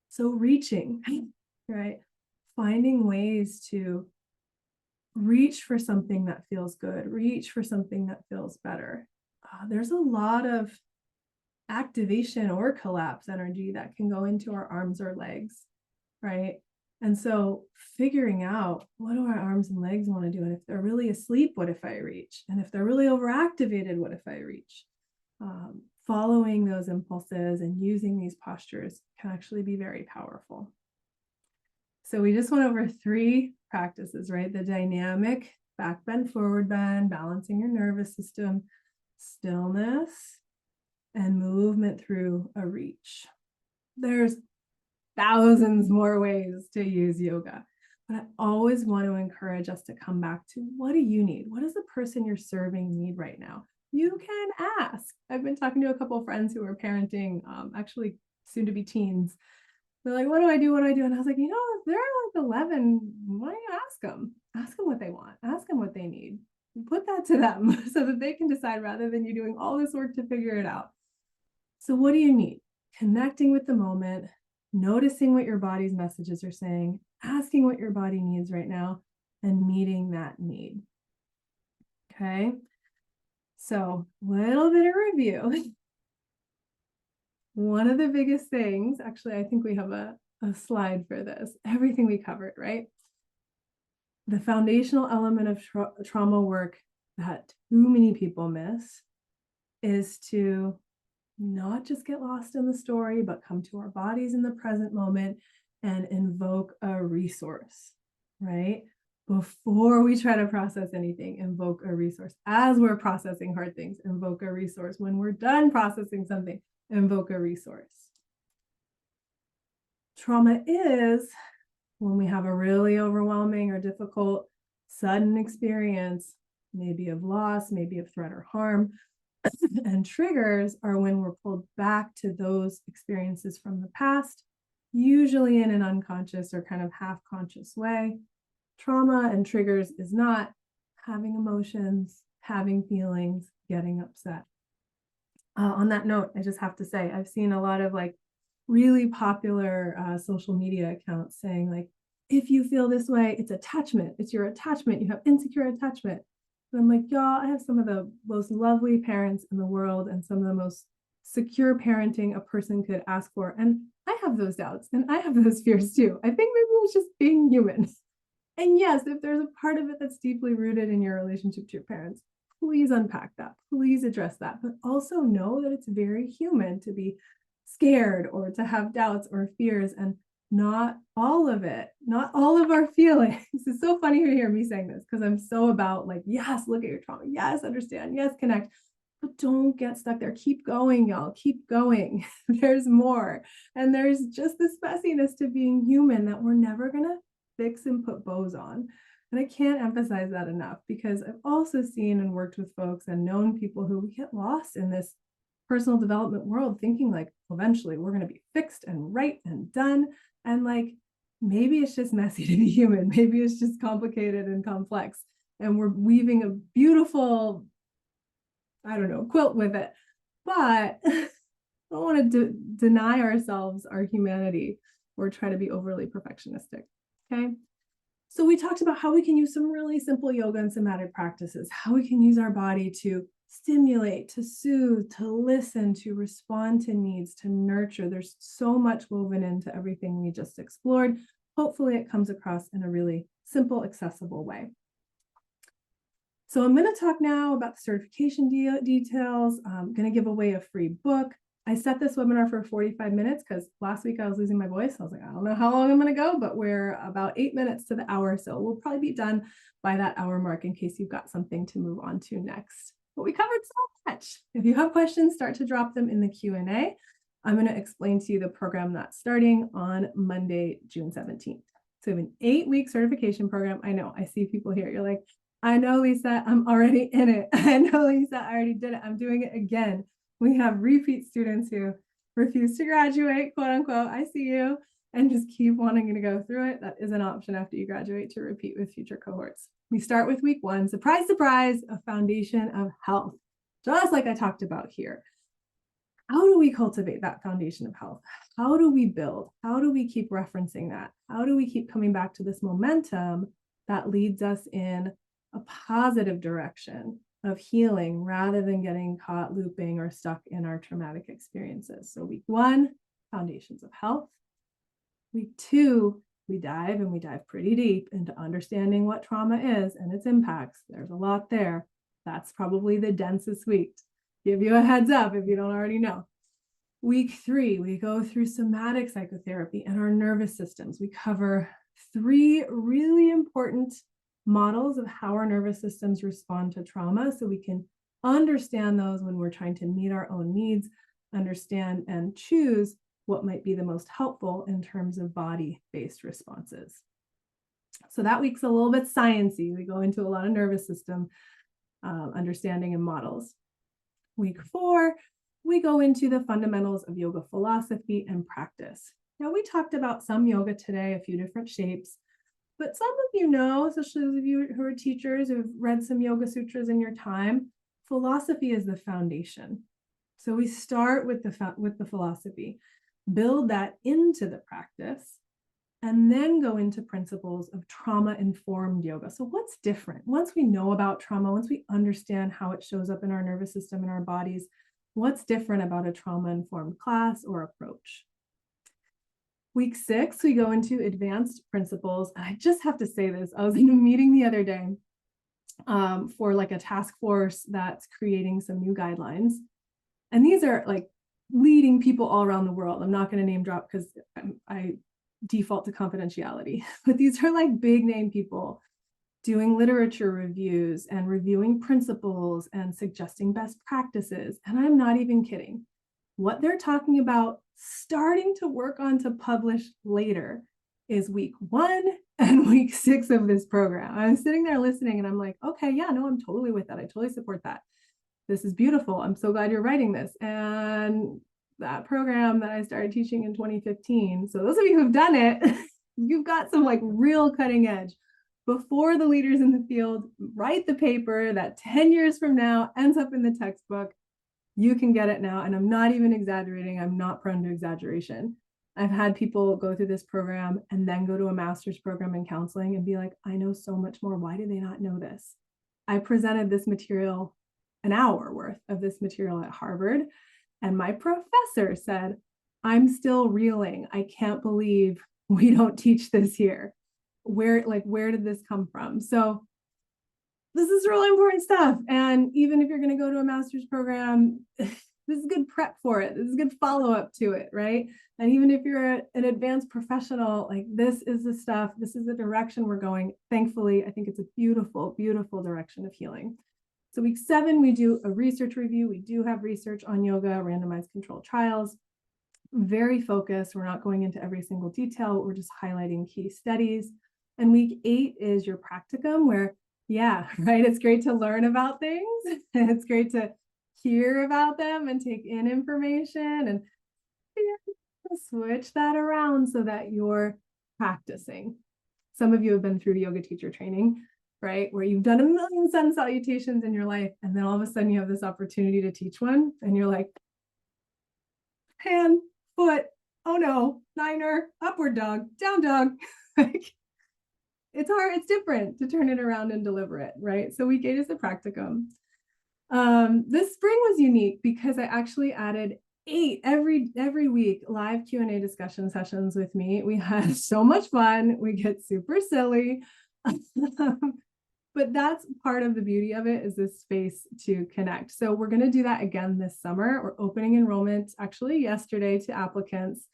So reaching, right? finding ways to reach for something that feels good, reach for something that feels better. There's a lot of activation or collapse energy that can go into our arms or legs, right? And so figuring out, what do our arms and legs want to do? And if they're really asleep, what if I reach? And if they're really overactivated, what if I reach? Following those impulses and using these postures can actually be very powerful. So we just went over 3 practices, right? The dynamic back bend, forward bend, balancing your nervous system, stillness, and movement through a reach. There's thousands more ways to use yoga, but I always want to encourage us to come back to, what do you need? What does the person you're serving need right now? You can ask. I've been talking to a couple of friends who are parenting, actually soon to be teens. They're like, what do I do? What do I do? And I was like, if they're like 11, why don't you ask them? Ask them what they want. Ask them what they need. Put that to them so that they can decide, rather than you doing all this work to figure it out. So what do you need? Connecting with the moment, noticing what your body's messages are saying, asking what your body needs right now, and meeting that need. Okay. So a little bit of review. One of the biggest things, actually, I think we have a slide for this, everything we covered, right? The foundational element of trauma work that too many people miss is to not just get lost in the story, but come to our bodies in the present moment and invoke a resource, right? Before we try to process anything, invoke a resource. As we're processing hard things, invoke a resource. When we're done processing something, invoke a resource. Trauma is when we have a really overwhelming or difficult sudden experience, maybe of loss, maybe of threat or harm. And triggers are when we're pulled back to those experiences from the past, usually in an unconscious or kind of half-conscious way. Trauma and triggers is not having emotions, having feelings, getting upset. On that note, I just have to say, I've seen a lot of like really popular social media accounts saying like, if you feel this way, it's attachment. It's your attachment. You have insecure attachment. And I'm like, y'all, I have some of the most lovely parents in the world and some of the most secure parenting a person could ask for. And I have those doubts and I have those fears too. I think maybe it's just being human. And yes, if there's a part of it that's deeply rooted in your relationship to your parents, please unpack that. Please address that. But also know that it's very human to be scared or to have doubts or fears, and not all of it, not all of our feelings. It's so funny to hear me saying this because I'm so about like, yes, look at your trauma. Yes, understand. Yes, connect. But don't get stuck there. Keep going, y'all. Keep going. There's more. And there's just this messiness to being human that we're never going to fix and put bows on. And I can't emphasize that enough, because I've also seen and worked with folks and known people who get lost in this personal development world thinking like, eventually we're going to be fixed and right and done. And like, maybe it's just messy to be human. Maybe it's just complicated and complex. And we're weaving a beautiful, I don't know, quilt with it. But I don't want to deny ourselves our humanity or try to be overly perfectionistic. Okay. So we talked about how we can use some really simple yoga and somatic practices, how we can use our body to stimulate, to soothe, to listen, to respond to needs, to nurture. There's so much woven into everything we just explored. Hopefully it comes across in a really simple, accessible way. So I'm going to talk now about the certification details. I'm going to give away a free book. I set this webinar for 45 minutes because last week I was losing my voice. I was like, I don't know how long I'm going to go, but we're about 8 minutes to the hour. So we'll probably be done by that hour mark in case you've got something to move on to next. But we covered so much. If you have questions, start to drop them in the Q&A. I'm going to explain to you the program that's starting on Monday, June 17th. So we have an 8-week certification program. I know, I see people here. You're like, I know, Lisa, I'm already in it. I know, Lisa, I already did it. I'm doing it again. We have repeat students who refuse to graduate, quote unquote. I see you, and just keep wanting to go through it. That is an option after you graduate to repeat with future cohorts. We start with week 1, surprise, surprise, a foundation of health. Just like I talked about here. How do we cultivate that foundation of health? How do we build? How do we keep referencing that? How do we keep coming back to this momentum that leads us in a positive direction of healing rather than getting caught looping or stuck in our traumatic experiences? So week 1, foundations of health. Week 2, we dive pretty deep into understanding what trauma is and its impacts. There's a lot there. That's probably the densest week. Give you a heads up if you don't already know. Week 3, we go through somatic psychotherapy and our nervous systems. We cover 3 really important models of how our nervous systems respond to trauma, so we can understand those when we're trying to meet our own needs, understand and choose what might be the most helpful in terms of body-based responses. So that week's a little bit sciencey. We go into a lot of nervous system understanding and models. Week 4, we go into the fundamentals of yoga philosophy and practice. Now, we talked about some yoga today, a few different shapes, but some of you know, especially those of you who are teachers who've read some yoga sutras in your time, philosophy is the foundation. So we start with the philosophy, build that into the practice, and then go into principles of trauma-informed yoga. So what's different? Once we know about trauma, once we understand how it shows up in our nervous system and our bodies, what's different about a trauma-informed class or approach? Week 6, we go into advanced principles. And I just have to say this, I was in a meeting the other day for like a task force that's creating some new guidelines. And these are like leading people all around the world. I'm not going to name drop because I default to confidentiality, but these are like big name people doing literature reviews and reviewing principles and suggesting best practices. And I'm not even kidding. What they're talking about starting to work on to publish later is week 1 and week 6 of this program. I'm sitting there listening and I'm like, okay, yeah, no, I'm totally with that. I totally support that. This is beautiful. I'm so glad you're writing this. And that program that I started teaching in 2015. So those of you who've done it, you've got some like real cutting edge. Before the leaders in the field write the paper that 10 years from now ends up in the textbook, you can get it now. And I'm not even exaggerating. I'm not prone to exaggeration. I've had people go through this program and then go to a master's program in counseling and be like, I know so much more. Why do they not know this? I presented this material, an hour worth of this material at Harvard. And my professor said, I'm still reeling. I can't believe we don't teach this here. Where did this come from? So this is really important stuff. And even if you're going to go to a master's program, this is good prep for it. This is good follow-up to it, right? And even if you're an advanced professional, like this is the stuff, this is the direction we're going. Thankfully, I think it's a beautiful, beautiful direction of healing. So week 7, we do a research review. We do have research on yoga, randomized controlled trials, very focused. We're not going into every single detail. We're just highlighting key studies. And week 8 is your practicum where, yeah, right, it's great to learn about things. It's great to hear about them and take in information and switch that around so that you're practicing. Some of you have been through yoga teacher training, right? Where you've done a million sun salutations in your life. And then all of a sudden you have this opportunity to teach one and you're like, hand, foot, oh no, niner, upward dog, down dog. Like, it's hard, it's different to turn it around and deliver it, right? So week 8 is the practicum. This spring was unique because I actually added 8 every week live Q&A discussion sessions with me. We had so much fun. We get super silly. But that's part of the beauty of it, is this space to connect. So we're going to do that again this summer. We're opening enrollment actually yesterday to applicants,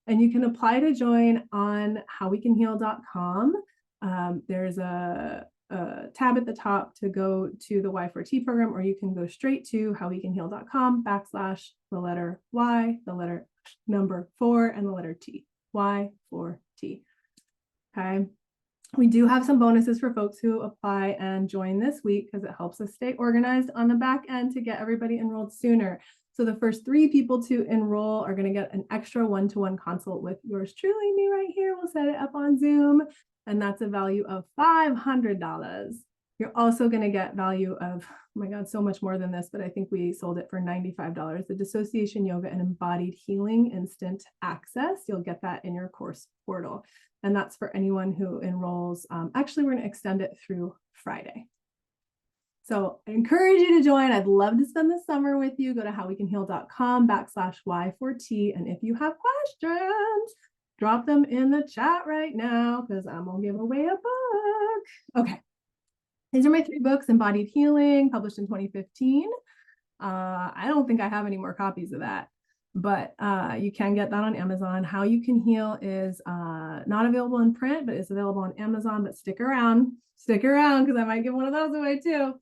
and you can apply to join on howwecanheal.com. There's a tab at the top to go to the Y4T program, or you can go straight to howwecanheal.com / the letter Y, the letter number 4, and the letter T, Y4T. Okay. We do have some bonuses for folks who apply and join this week because it helps us stay organized on the back end to get everybody enrolled sooner. So the first 3 people to enroll are going to get an extra one-to-one consult with yours truly, me right here. We'll set it up on Zoom, and that's a value of $500. You're also going to get value of, oh my God, so much more than this, but I think we sold it for $95. The Dissociation Yoga and Embodied Healing Instant Access. You'll get that in your course portal. And that's for anyone who enrolls. Actually, we're going to extend it through Friday. So I encourage you to join. I'd love to spend the summer with you. Go to howwecanheal.com/Y4T. And if you have questions, drop them in the chat right now because I'm going to give away a book. Okay. These are my 3 books: Embodied Healing, published in 2015. I don't think I have any more copies of that, but you can get that on Amazon. How You Can Heal is not available in print, but it's available on Amazon. But stick around because I might give one of those away too.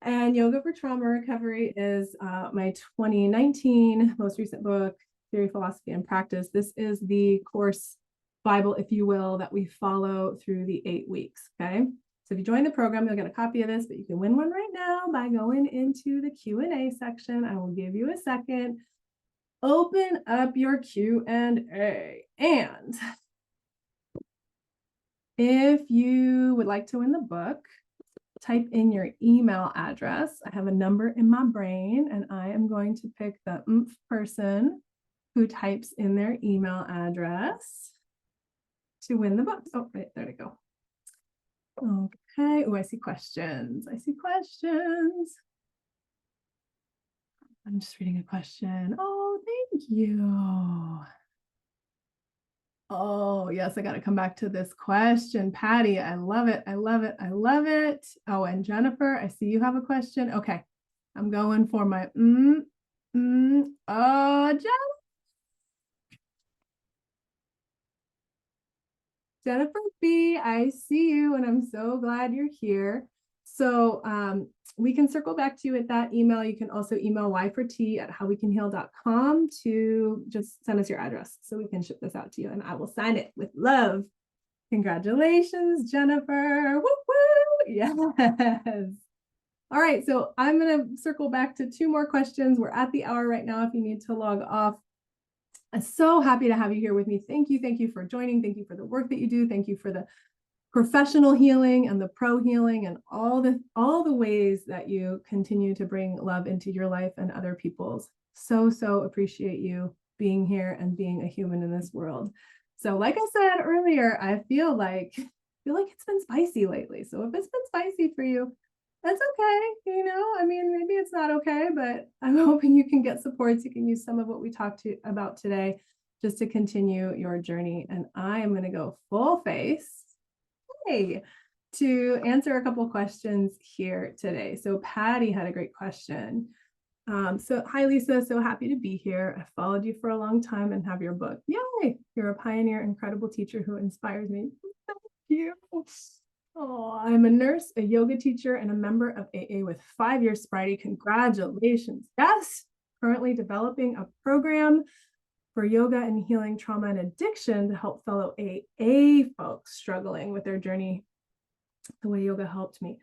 And Yoga for Trauma Recovery is my 2019 most recent book, Theory, Philosophy, and Practice. This is the course Bible, if you will, that we follow through the 8 weeks, okay? So if you join the program, you'll get a copy of this, but you can win one right now by going into the Q&A section. I will give you a second. Open up your Q&A. And if you would like to win the book, type in your email address. I have a number in my brain, and I am going to pick the person who types in their email address to win the book. Oh, right, there we go. Okay. Oh, I see questions. I'm just reading a question. Oh, thank you. Oh, yes, I got to come back to this question. Patty, I love it. I love it. I love it. Oh, and Jennifer, I see you have a question. Okay. I'm going for my Jennifer B, I see you, and I'm so glad you're here. So we can circle back to you at that email. You can also email y4t@howwecanheal.com to just send us your address so we can ship this out to you, and I will sign it with love. Congratulations, Jennifer. Woo woo. Yes. All right, so I'm going to circle back to 2 more questions. We're at the hour right now if you need to log off. I'm so happy to have you here with me. Thank you. Thank you for joining. Thank you for the work that you do. Thank you for the professional healing and the pro healing and all the ways that you continue to bring love into your life and other people's. So appreciate you being here and being a human in this world. So like I said earlier, I feel like it's been spicy lately. So if it's been spicy for you, that's okay. I mean, maybe it's not okay, but I'm hoping you can get supports. You can use some of what we talked about today just to continue your journey. And I am going to go full face to answer a couple questions here today. So Patty had a great question. So hi, Lisa. So happy to be here. I followed you for a long time and have your book. Yay! You're a pioneer, incredible teacher who inspires me. Thank you. Oh, I'm a nurse, a yoga teacher, and a member of AA with 5 years sobriety. Congratulations. Yes. Currently developing a program for yoga and healing trauma and addiction to help fellow AA folks struggling with their journey the way yoga helped me.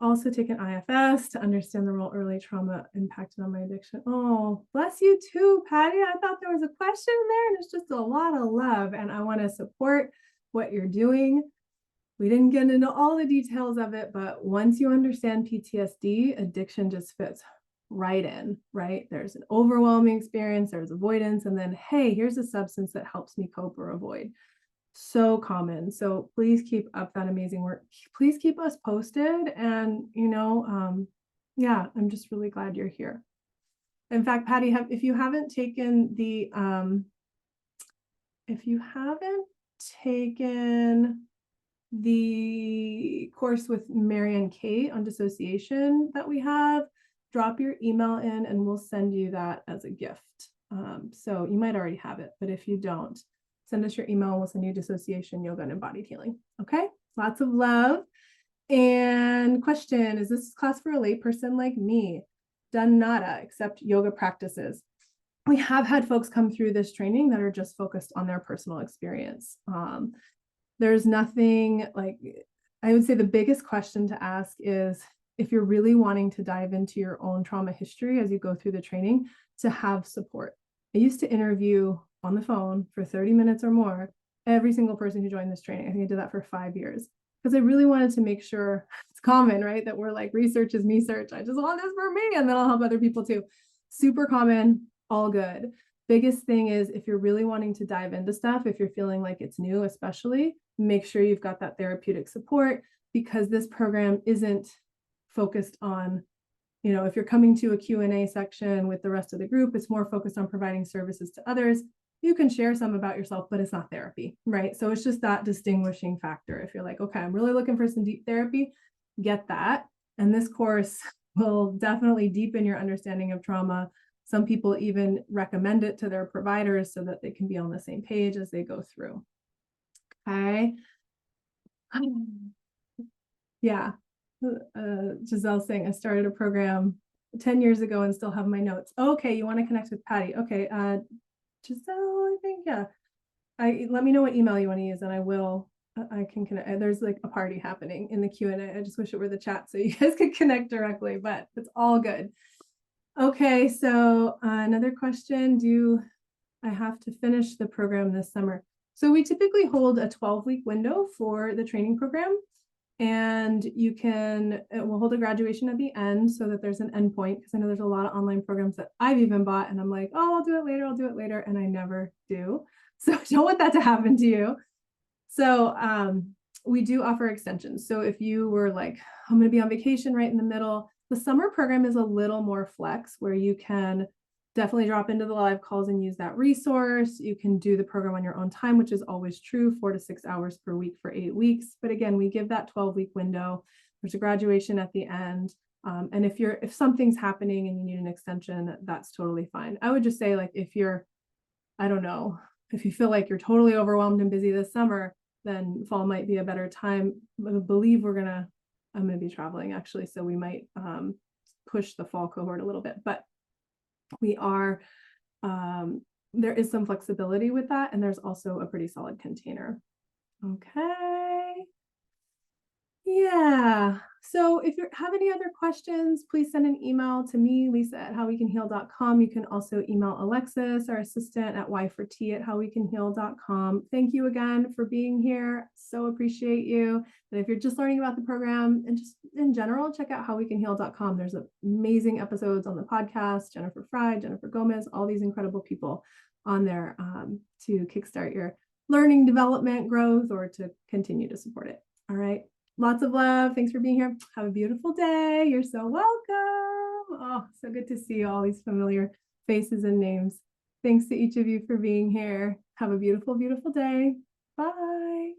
Also taken IFS to understand the role early trauma impacted on my addiction. Oh, bless you too, Patty. I thought there was a question there, and it's just a lot of love, and I want to support what you're doing. We didn't get into all the details of it, but once you understand PTSD, addiction just fits right in, right? There's an overwhelming experience, there's avoidance, and then, hey, here's a substance that helps me cope or avoid. So common. So please keep up that amazing work. Please keep us posted. And, yeah, I'm just really glad you're here. In fact, Patty, if you haven't taken the course with Mary and Kate on dissociation that we have, drop your email in and we'll send you that as a gift. So you might already have it, but if you don't, send us your email and we'll send you dissociation, yoga, and embodied healing. Okay, lots of love. And question, is this class for a layperson like me? Done nada, except yoga practices. We have had folks come through this training that are just focused on their personal experience. There's nothing like, I would say the biggest question to ask is if you're really wanting to dive into your own trauma history as you go through the training, to have support. I used to interview on the phone for 30 minutes or more every single person who joined this training. I think I did that for 5 years. because I really wanted to make sure it's common, right? That we're like, research is me search. I just want this for me, and then I'll help other people too. Super common, all good. Biggest thing is if you're really wanting to dive into stuff, if you're feeling like it's new, especially, make sure you've got that therapeutic support, because this program isn't focused on, if you're coming to a Q&A section with the rest of the group, it's more focused on providing services to others. You can share some about yourself, but it's not therapy, right? So it's just that distinguishing factor. If you're like, okay, I'm really looking for some deep therapy, get that. And this course will definitely deepen your understanding of trauma. Some people even recommend it to their providers so that they can be on the same page as they go through. Okay. Yeah. Giselle's saying, I started a program 10 years ago and still have my notes. Okay, you want to connect with Patty. Okay, Giselle, I think, yeah. Let me know what email you want to use and I will. I can connect. There's like a party happening in the Q&A. I just wish it were the chat so you guys could connect directly, but it's all good. Okay, so another question. Do I have to finish the program this summer? So we typically hold a 12-week window for the training program. And we'll hold a graduation at the end so that there's an endpoint, because I know there's a lot of online programs that I've even bought and I'm like, oh, I'll do it later. And I never do. So I don't want that to happen to you. So we do offer extensions. So if you were like, I'm going to be on vacation right in the middle, the summer program is a little more flex, where you can definitely drop into the live calls and use that resource. You can do the program on your own time, which is always true, 4 to 6 hours per week for 8 weeks. But again, we give that 12-week window. There's a graduation at the end. And if something's happening and you need an extension, that's totally fine. I would just say, like, if you're, I don't know, if you feel like you're totally overwhelmed and busy this summer, then fall might be a better time. I believe I'm going to be traveling actually. So we might push the fall cohort a little bit, but we are, there is some flexibility with that. And there's also a pretty solid container. Okay. Yeah. So if you have any other questions, please send an email to me, lisa@howwecanheal.com. You can also email Alexis, our assistant, at yforT@howwecanheal.com. Thank you again for being here. So appreciate you. And if you're just learning about the program and just in general, check out howwecanheal.com. There's amazing episodes on the podcast, Jennifer Fry, Jennifer Gomez, all these incredible people on there to kickstart your learning, development, growth, or to continue to support it. All right. Lots of love. Thanks for being here. Have a beautiful day. You're so welcome. Oh, so good to see all these familiar faces and names. Thanks to each of you for being here. Have a beautiful, beautiful day. Bye.